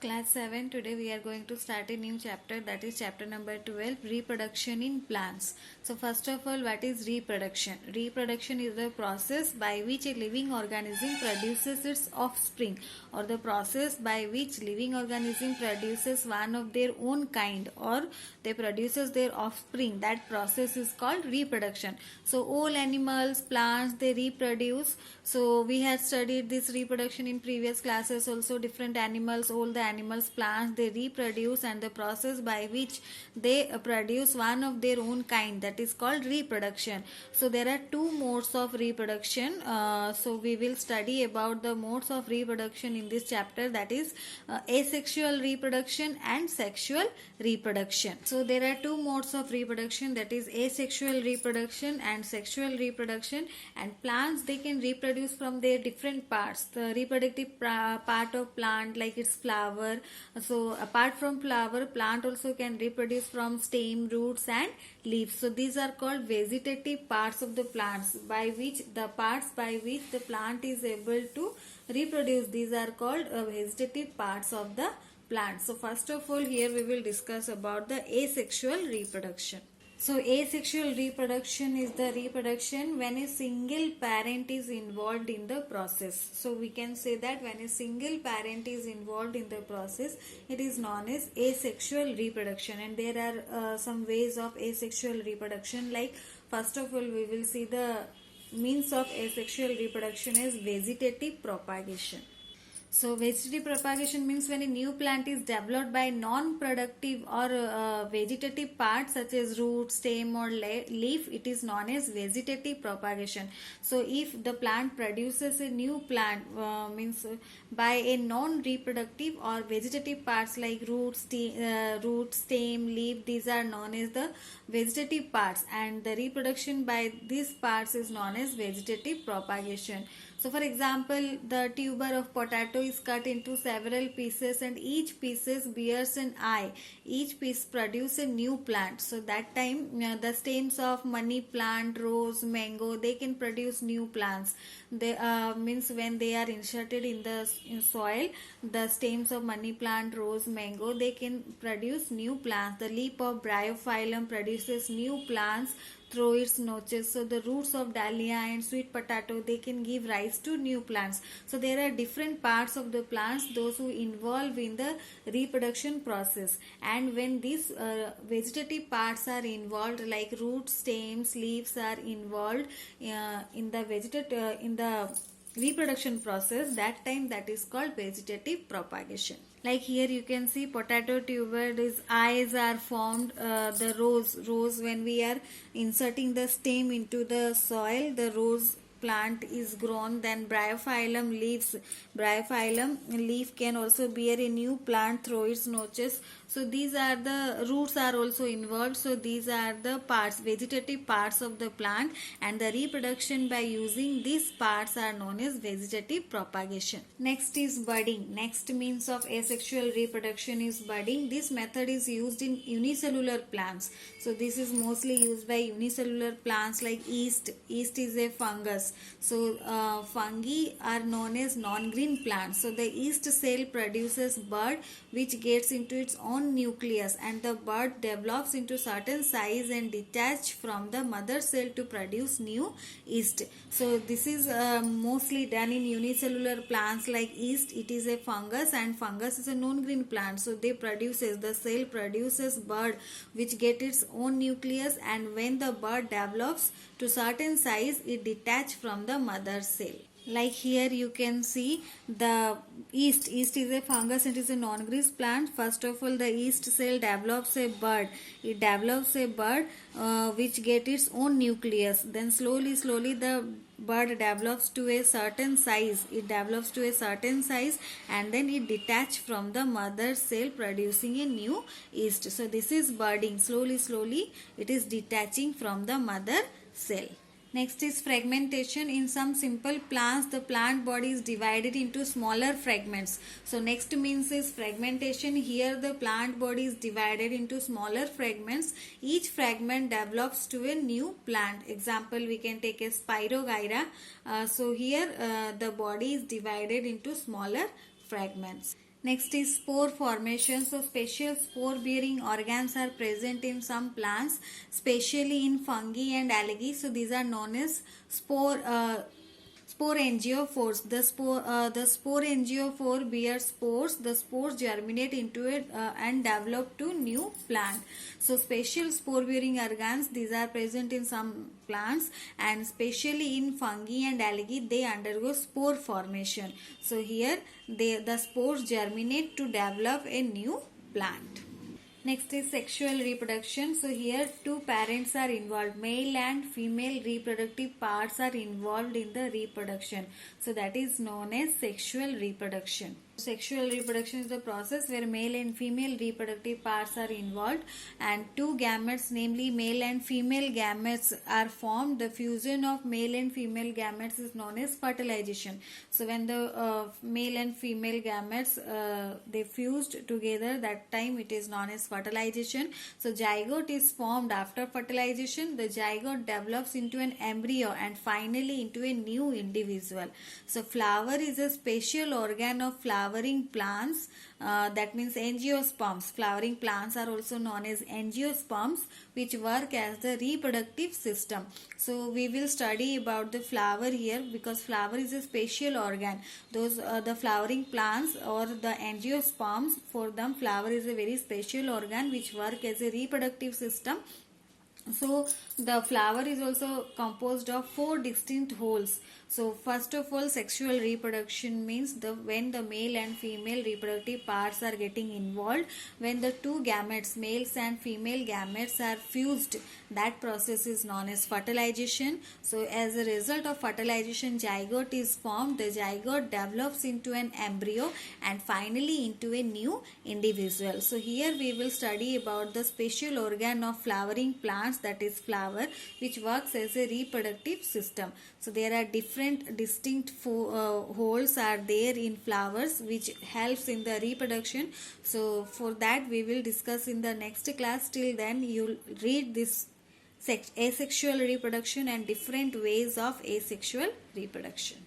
Class 7. Today we are going to start a new chapter, that is chapter number 12, reproduction in plants. So first of all, what is reproduction? Reproduction is the process by which a living organism produces its offspring, or the process by which living organism produces one of their own kind, or they produces their offspring. That process is called reproduction. So all animals, plants, they reproduce. So we had studied this reproduction in previous classes also. Different animals, all the animals, plants, they reproduce, and the process by which they produce one of their own kind, that is called reproduction. So there are two modes of reproduction. So we will study about the modes of reproduction in this chapter, that is asexual reproduction and sexual reproduction. So there are two modes of reproduction, that is asexual reproduction and sexual reproduction. And plants, they can reproduce from their different parts. The reproductive part of plant, like its flower. So apart from flower, plant also can reproduce from stem, roots and leaves. So these are called vegetative parts of the plants, by which the plant is able to reproduce. These are called vegetative parts of the plant. So first of all, here we will discuss about the asexual reproduction. So asexual reproduction is the reproduction when a single parent is involved in the process. So we can say that when a single parent is involved in the process, it is known as asexual reproduction. And there are some ways of asexual reproduction. Like first of all, we will see the means of asexual reproduction as vegetative propagation. So vegetative propagation means when a new plant is developed by non-productive or vegetative parts such as root, stem or leaf, it is known as vegetative propagation. So if the plant produces a new plant means by a non-reproductive or vegetative parts like root, stem, leaf, these are known as the vegetative parts, and the reproduction by these parts is known as vegetative propagation. So for example, the tuber of potato is cut into several pieces and each pieces bears an eye. Each piece produces a new plant. So that time the stems of money plant, rose, mango, they can produce new plants. They means when they are inserted in soil, the stems of money plant, rose, mango, they can produce new plants. The leaf of bryophyllum produces new plants through its notches. So the roots of dahlia and sweet potato, they can give rise to new plants. So there are different parts of the plants, those who involve in the reproduction process. And when these vegetative parts are involved, like roots, stems, leaves are involved in the reproduction process, that time that is called vegetative propagation. Like here you can see potato tuber, these eyes are formed. The rose, when we are inserting the stem into the soil, the rose plant is grown. Then bryophyllum leaf can also bear a new plant through its notches. So these are the roots are also involved. So these are the parts, vegetative parts of the plant, and the reproduction by using these parts are known as vegetative propagation. Next is budding. Next means of asexual reproduction is budding. This method is used in unicellular plants. So this is mostly used by unicellular plants like yeast. Yeast is a fungus. So fungi are known as non-green plants. So the yeast cell produces bud which gets into its own nucleus, and the bud develops into certain size and detach from the mother cell to produce new yeast. So this is mostly done in unicellular plants like yeast. It is a fungus, and fungus is a non-green plant. So the cell produces bud which get its own nucleus, and when the bud develops to certain size, it detach from the mother cell. Like here you can see the yeast. Yeast is a fungus, it is a non-green plant. First of all, the yeast cell develops a bud. It develops a bud which get its own nucleus. Then slowly the bud develops to a certain size. It develops to a certain size, and then it detaches from the mother cell, producing a new yeast. So this is budding. Slowly it is detaching from the mother cell. Next is fragmentation. In some simple plants, the plant body is divided into smaller fragments. So next means is fragmentation. Here the plant body is divided into smaller fragments. Each fragment develops to a new plant. Example, we can take a Spirogyra. So here the body is divided into smaller fragments. Next is spore formation. So special spore bearing organs are present in some plants, especially in fungi and algae. So these are known as sporangiophores. The sporangiophore bears spores. The spores germinate into it and develop to new plant. So special spore bearing organs, these are present in some plants, and especially in fungi and algae they undergo spore formation. So here the spores germinate to develop a new plant. Next is sexual reproduction. So here two parents are involved. Male and female reproductive parts are involved in the reproduction. So that is known as sexual reproduction. Sexual reproduction is the process where male and female reproductive parts are involved and two gametes, namely male and female gametes, are formed. The fusion of male and female gametes is known as fertilization. So when the male and female gametes they fused together, that time it is known as fertilization. So zygote is formed after fertilization. The zygote develops into an embryo and finally into a new individual. So flower is a special organ of flowering plants, that means angiosperms. Flowering plants are also known as angiosperms, which work as the reproductive system. So we will study about the flower here because flower is a special organ. Those the flowering plants or the angiosperms, for them flower is a very special organ which work as a reproductive system. So the flower is also composed of four distinct wholes. So first of all, sexual reproduction means when the male and female reproductive parts are getting involved, when the two gametes, males and female gametes, are fused, that process is known as fertilization. So as a result of fertilization, zygote is formed. The zygote develops into an embryo and finally into a new individual. So here we will study about the special organ of flowering plants, that is flower, which works as a reproductive system. So there are different distinct holes are there in flowers which helps in the reproduction. So for that we will discuss in the next class. Till then you'll read this asexual reproduction and different ways of asexual reproduction.